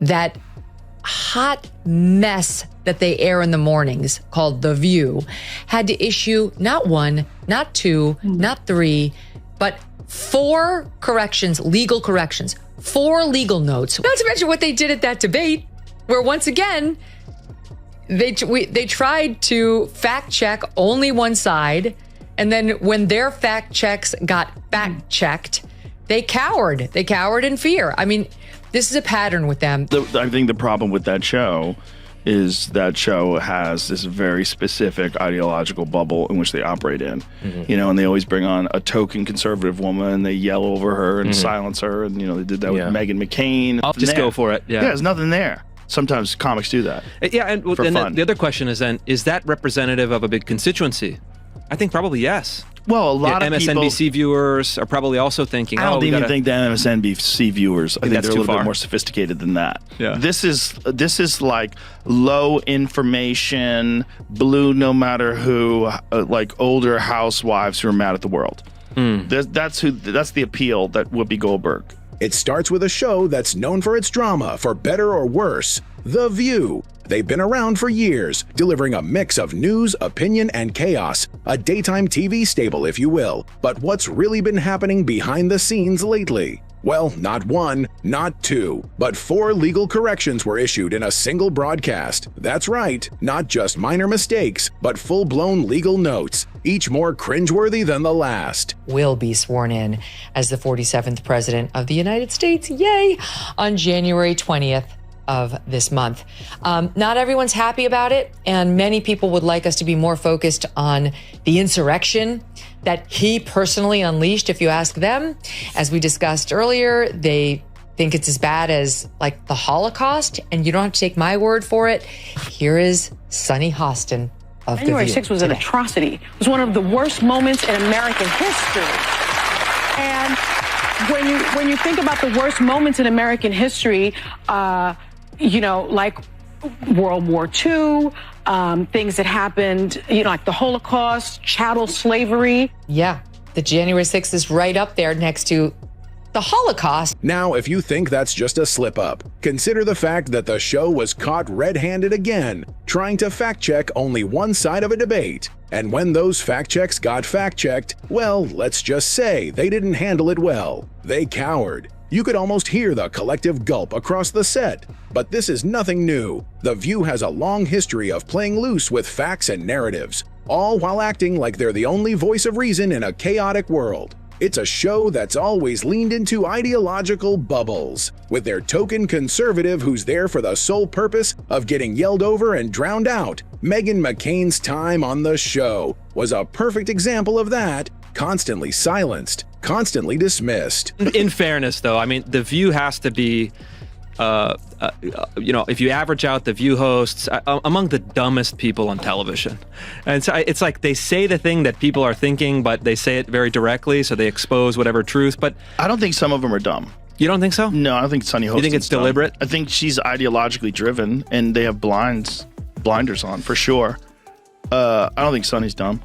that hot mess that they air in the mornings called The View had to issue not one, not two, not three, but 4 corrections, legal corrections, 4 legal notes. Not to mention what they did at that debate, where once again, they tried to fact check only one side. And then when their fact checks got fact checked, they cowered. They cowered in fear. I mean, this is a pattern with them. I think the problem with that show is that show has this very specific ideological bubble in which they operate in. You know, and they always bring on a token conservative woman and they yell over her and silence her. And, you know, they did that with Megyn McCain. I'll just go for it. Yeah, there's nothing there. Sometimes comics do that. Yeah, and the other question is then, is that representative of a big constituency? I think probably yes. Well, a lot of MSNBC viewers are probably also thinking, I don't even think the MSNBC viewers, I think they're a little bit more sophisticated than that. Yeah. This is like low information, blue no matter who, like older housewives who are mad at the world. That's the appeal that Whoopi Goldberg. It starts with a show that's known for its drama, for better or worse, The View. They've been around for years, delivering a mix of news, opinion, and chaos, a daytime TV staple, if you will. But what's really been happening behind the scenes lately? Well, not 1, not 2, but 4 legal corrections were issued in a single broadcast. That's right, not just minor mistakes, but full-blown legal notes, each more cringe-worthy than the last. Will be sworn in as the 47th President of the United States, yay, on January 20th. Of this month. Not everyone's happy about it, and many people would like us to be more focused on the insurrection that he personally unleashed. If you ask them, as we discussed earlier, they think it's as bad as like the Holocaust, and you don't have to take my word for it. Here is Sunny Hostin of January The View 6th was an atrocity. It was one of the worst moments in American history. And when you think about the worst moments in American history, you know, like World War II, things that happened, you know, like the Holocaust, chattel slavery. Yeah, the January 6th is right up there next to the Holocaust. Now, if you think that's just a slip-up, consider the fact that the show was caught red-handed again, trying to fact-check only one side of a debate. And when those fact-checks got fact-checked, well, let's just say they didn't handle it well. They cowered. You could almost hear the collective gulp across the set. But this is nothing new. The View has a long history of playing loose with facts and narratives, all while acting like they're the only voice of reason in a chaotic world. It's a show that's always leaned into ideological bubbles, with their token conservative who's there for the sole purpose of getting yelled over and drowned out. Megyn McCain's time on the show was a perfect example of that. Constantly silenced, constantly dismissed. In fairness, though, I mean, The View has to be, you know, if you average out The View hosts, among the dumbest people on television. And so it's like they say the thing that people are thinking, but they say it very directly, so they expose whatever truth. But I don't think some of them are dumb. You don't think so? No, I don't think Sunny Hostin's You think it's deliberate? dumb. I think she's ideologically driven, and they have blinders on, for sure. I don't think Sunny's dumb.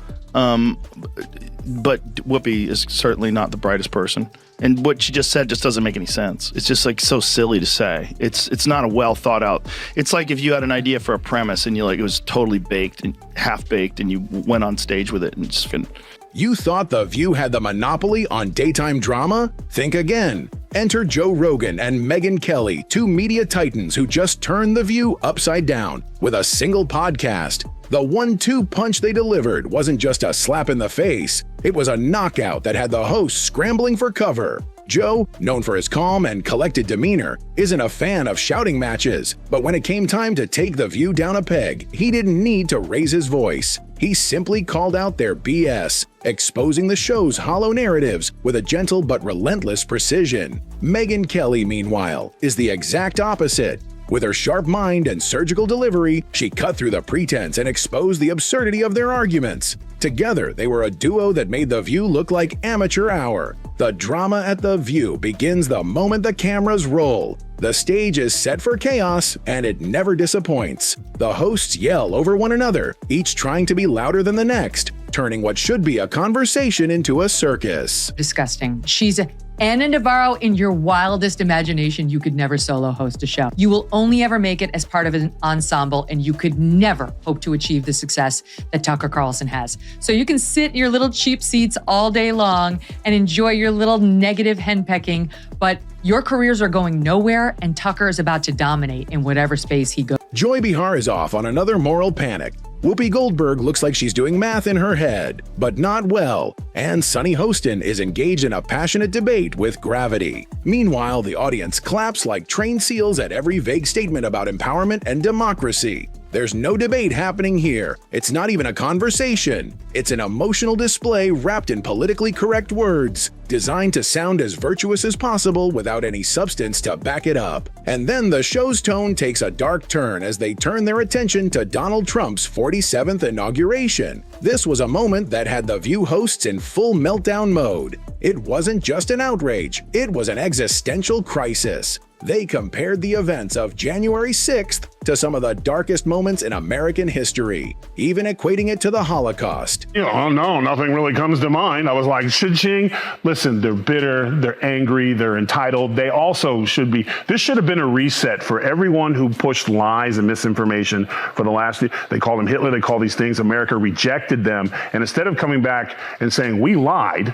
But Whoopi is certainly not the brightest person. And what she just said just doesn't make any sense. It's just like so silly to say. It's not a well thought out. It's like if you had an idea for a premise and it was totally baked and half baked and you went on stage with it and just couldn't. You thought The View had the monopoly on daytime drama? Think again. Enter Joe Rogan and Megyn Kelly, 2 media titans who just turned The View upside down with a single podcast. The 1-2 punch they delivered wasn't just a slap in the face, it was a knockout that had the host scrambling for cover. Joe, known for his calm and collected demeanor, isn't a fan of shouting matches, but when it came time to take The View down a peg, he didn't need to raise his voice. He simply called out their BS, exposing the show's hollow narratives with a gentle but relentless precision. Megyn Kelly, meanwhile, is the exact opposite. With her sharp mind and surgical delivery, she cut through the pretense and exposed the absurdity of their arguments. Together, they were a duo that made The View look like amateur hour. The drama at The View begins the moment the cameras roll. The stage is set for chaos, and it never disappoints. The hosts yell over one another, each trying to be louder than the next. turning what should be a conversation into a circus. Disgusting. She's Anna Navarro in your wildest imagination. You could never solo host a show. You will only ever make it as part of an ensemble, and you could never hope to achieve the success that Tucker Carlson has. So you can sit in your little cheap seats all day long and enjoy your little negative henpecking, but your careers are going nowhere, and Tucker is about to dominate in whatever space he goes. Joy Behar is off on another moral panic. Whoopi Goldberg looks like she's doing math in her head, but not well. And Sunny Hostin is engaged in a passionate debate with gravity. Meanwhile, the audience claps like trained seals at every vague statement about empowerment and democracy. There's no debate happening here. It's not even a conversation. It's an emotional display wrapped in politically correct words, designed to sound as virtuous as possible without any substance to back it up. And then the show's tone takes a dark turn as they turn their attention to Donald Trump's 47th inauguration. This was a moment that had the View hosts in full meltdown mode. It wasn't just an outrage, it was an existential crisis. They compared the events of January 6th to some of the darkest moments in American history, even equating it to the Holocaust. Oh no, nothing really comes to mind. I was like, Ching, listen, they're bitter, they're angry, they're entitled. They also should be, this should have been a reset for everyone who pushed lies and misinformation for the last, they call them Hitler, they call these things, America rejected them. And instead of coming back and saying, we lied,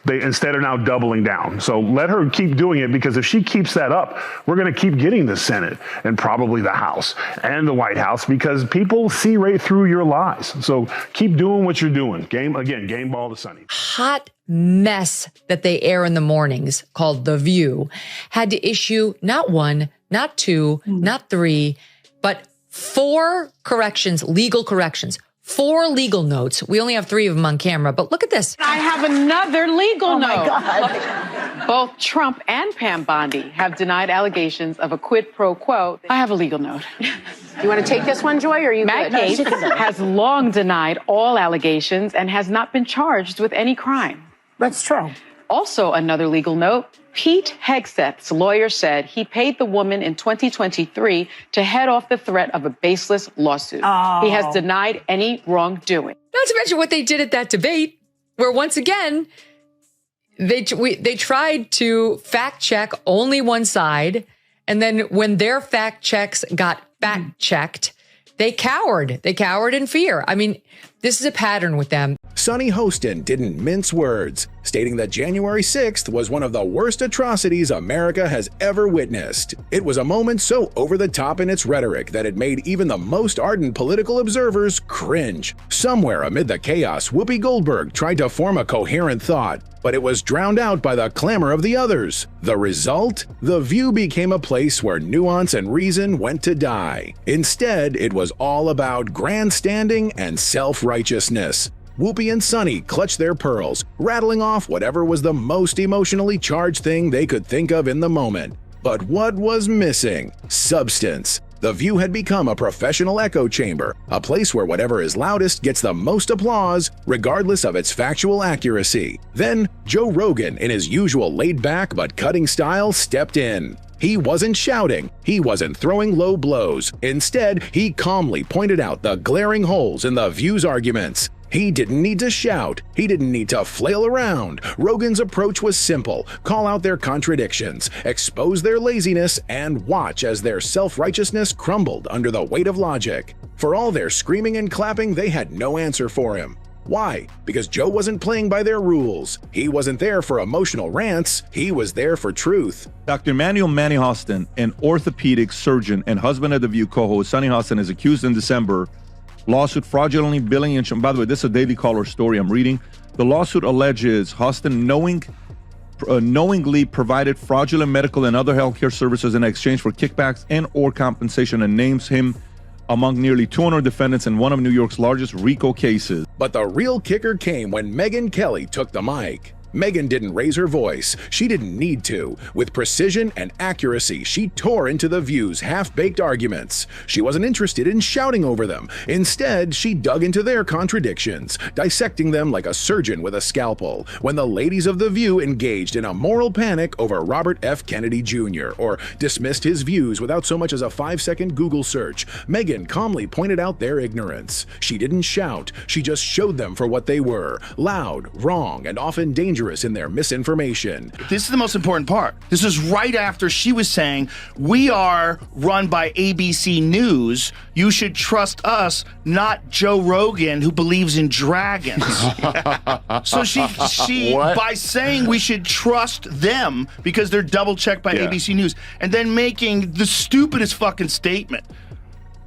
they instead are now doubling down. So let her keep doing it, because if she keeps that up, we're going to keep getting the Senate and probably the House and the White House, because people see right through your lies. So keep doing what you're doing. Game ball to Sunny. Hot mess that they air in the mornings called The View had to issue not one, not two, not three, but 4 corrections, legal corrections. 4 legal notes. We only have 3 of them on camera, but look at this. I have another legal note. My God. Both Trump and Pam Bondi have denied allegations of a quid pro quo. I have a legal note. You want to take this one, Joy, or are you Matt good? Gaetz has long denied all allegations and has not been charged with any crime. That's true. Also, another legal note. Pete Hegseth's lawyer said he paid the woman in 2023 to head off the threat of a baseless lawsuit. Oh. He has denied any wrongdoing. Not to mention what they did at that debate, where once again, they tried to fact check only one side. And then when their fact checks got fact checked, they cowered. They cowered in fear. I mean, this is a pattern with them. Sunny Hostin didn't mince words, stating that January 6th was one of the worst atrocities America has ever witnessed. It was a moment so over the top in its rhetoric that it made even the most ardent political observers cringe. Somewhere amid the chaos, Whoopi Goldberg tried to form a coherent thought, but it was drowned out by the clamor of the others. The result? The View became a place where nuance and reason went to die. Instead, it was all about grandstanding and self-righteousness. Whoopi and Sunny clutched their pearls, rattling off whatever was the most emotionally charged thing they could think of in the moment. But what was missing? Substance. The View had become a professional echo chamber, a place where whatever is loudest gets the most applause, regardless of its factual accuracy. Then, Joe Rogan, in his usual laid-back but cutting style, stepped in. He wasn't shouting, he wasn't throwing low blows. Instead, he calmly pointed out the glaring holes in the View's arguments. He didn't need to shout. He didn't need to flail around. Rogan's approach was simple. Call out their contradictions, expose their laziness, and watch as their self-righteousness crumbled under the weight of logic. For all their screaming and clapping, they had no answer for him. Why? Because Joe wasn't playing by their rules. He wasn't there for emotional rants. He was there for truth. Dr. Emmanuel Manny Hostin, an orthopedic surgeon and husband of The View co-host Sunny Hostin, is accused in December lawsuit fraudulently billing insurance. By the way, this is a Daily Caller story I'm reading. The lawsuit alleges Hostin knowingly provided fraudulent medical and other healthcare services in exchange for kickbacks and or compensation, and names him among nearly 200 defendants in one of New York's largest RICO cases. But the real kicker came when Megyn Kelly took the mic. Megyn didn't raise her voice. She didn't need to. With precision and accuracy, she tore into The View's half-baked arguments. She wasn't interested in shouting over them. Instead, she dug into their contradictions, dissecting them like a surgeon with a scalpel. When the ladies of The View engaged in a moral panic over Robert F. Kennedy Jr. or dismissed his views without so much as a 5-second Google search, Megyn calmly pointed out their ignorance. She didn't shout. She just showed them for what they were: loud, wrong, and often dangerous in their misinformation. This is the most important part. This is right after she was saying, we are run by ABC News. You should trust us, not Joe Rogan, who believes in dragons. So she by saying we should trust them because they're double checked by ABC News, and then making the stupidest fucking statement.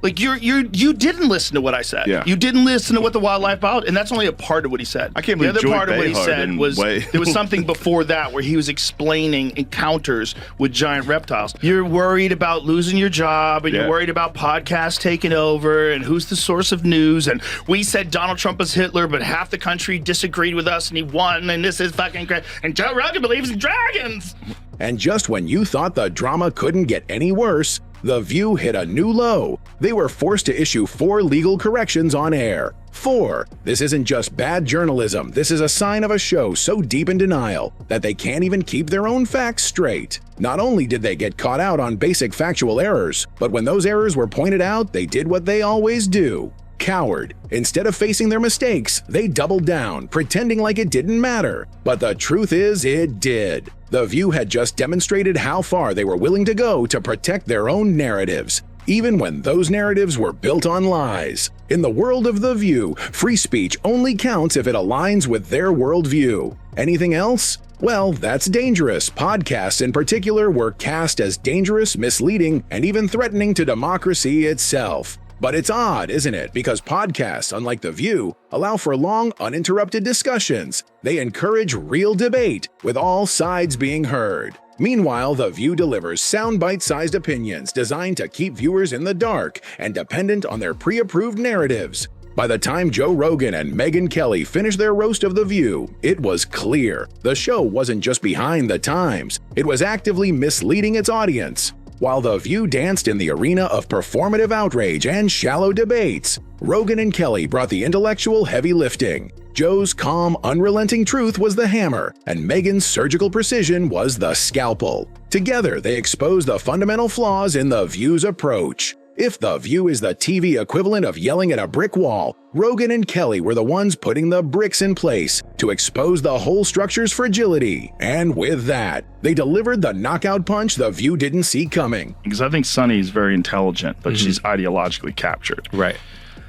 Like you didn't listen to what I said. Yeah. You didn't listen to what the wildlife biologist, and that's only a part of what he said. I can't the believe other Joy part of what he Behar said didn't was weigh. there was something before that where he was explaining encounters with giant reptiles. You're worried about losing your job, and you're worried about podcasts taking over, and who's the source of news. And we said Donald Trump was Hitler, but half the country disagreed with us, and he won. And this is fucking great. And Joe Rogan believes in dragons. And just when you thought the drama couldn't get any worse, The View hit a new low. They were forced to issue 4 legal corrections on air. 4. This isn't just bad journalism. This is a sign of a show so deep in denial that they can't even keep their own facts straight. Not only did they get caught out on basic factual errors, but when those errors were pointed out, they did what they always do: cowered. Instead of facing their mistakes, they doubled down, pretending like it didn't matter. But the truth is, it did. The View had just demonstrated how far they were willing to go to protect their own narratives, even when those narratives were built on lies. In the world of The View, free speech only counts if it aligns with their worldview. Anything else? Well, that's dangerous. Podcasts in particular were cast as dangerous, misleading, and even threatening to democracy itself. But it's odd, isn't it? Because podcasts, unlike The View, allow for long, uninterrupted discussions. They encourage real debate, with all sides being heard. Meanwhile, The View delivers sound bite-sized opinions designed to keep viewers in the dark and dependent on their pre-approved narratives. By the time Joe Rogan and Megyn Kelly finished their roast of The View, it was clear the show wasn't just behind the times, it was actively misleading its audience. While The View danced in the arena of performative outrage and shallow debates, Rogan and Kelly brought the intellectual heavy lifting. Joe's calm, unrelenting truth was the hammer, and Megyn's surgical precision was the scalpel. Together, they exposed the fundamental flaws in The View's approach. If The View is the TV equivalent of yelling at a brick wall, Rogan and Kelly were the ones putting the bricks in place to expose the whole structure's fragility. And with that, they delivered the knockout punch The View didn't see coming. Because I think Sunny is very intelligent, but she's ideologically captured. Right.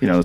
You know,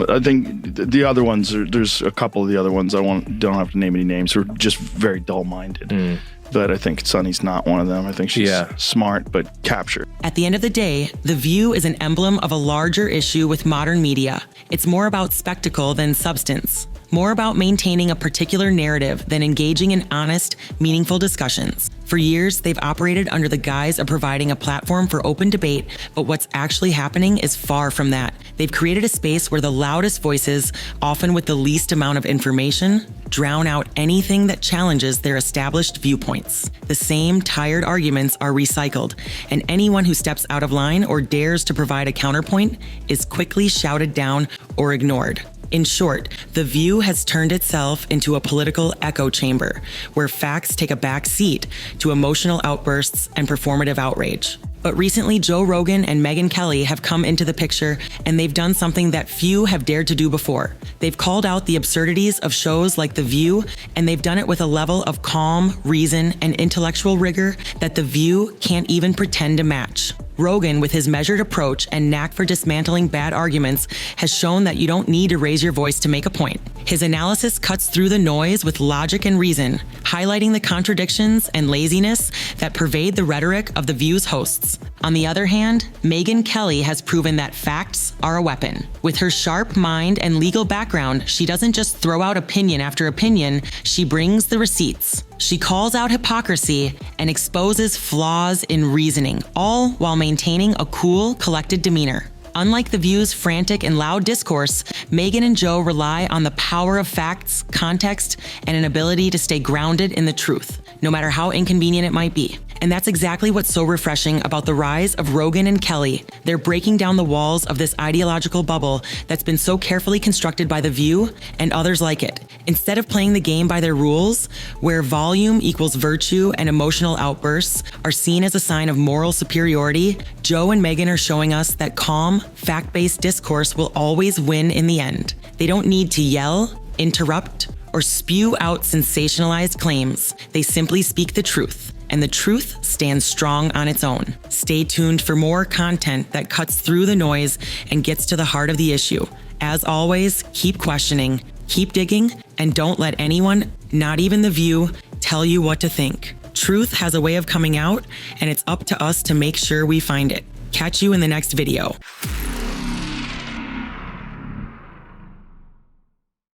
I think the other ones, there's a couple of the other ones don't have to name any names, who are just very dull-minded. But I think Sunny's not one of them. I think she's smart, but captured. At the end of the day, The View is an emblem of a larger issue with modern media. It's more about spectacle than substance, more about maintaining a particular narrative than engaging in honest, meaningful discussions. For years, they've operated under the guise of providing a platform for open debate, but what's actually happening is far from that. They've created a space where the loudest voices, often with the least amount of information, drown out anything that challenges their established viewpoints. The same tired arguments are recycled, and anyone who steps out of line or dares to provide a counterpoint is quickly shouted down or ignored. In short, The View has turned itself into a political echo chamber where facts take a back seat to emotional outbursts and performative outrage. But recently, Joe Rogan and Megyn Kelly have come into the picture, and they've done something that few have dared to do before. They've called out the absurdities of shows like The View, and they've done it with a level of calm, reason, and intellectual rigor that The View can't even pretend to match. Rogan, with his measured approach and knack for dismantling bad arguments, has shown that you don't need to raise your voice to make a point. His analysis cuts through the noise with logic and reason, highlighting the contradictions and laziness that pervade the rhetoric of The View's hosts. On the other hand, Megyn Kelly has proven that facts are a weapon. With her sharp mind and legal background, she doesn't just throw out opinion after opinion, she brings the receipts. She calls out hypocrisy and exposes flaws in reasoning, all while maintaining a cool, collected demeanor. Unlike The View's frantic and loud discourse, Megyn and Joe rely on the power of facts, context, and an ability to stay grounded in the truth, no matter how inconvenient it might be. And that's exactly what's so refreshing about the rise of Rogan and Kelly. They're breaking down the walls of this ideological bubble that's been so carefully constructed by The View and others like it. Instead of playing the game by their rules, where volume equals virtue and emotional outbursts are seen as a sign of moral superiority, Joe and Megyn are showing us that calm, fact-based discourse will always win in the end. They don't need to yell, interrupt, or spew out sensationalized claims. They simply speak the truth. And the truth stands strong on its own. Stay tuned for more content that cuts through the noise and gets to the heart of the issue. As always, keep questioning, keep digging, and don't let anyone, not even The View, tell you what to think. Truth has a way of coming out, and it's up to us to make sure we find it. Catch you in the next video.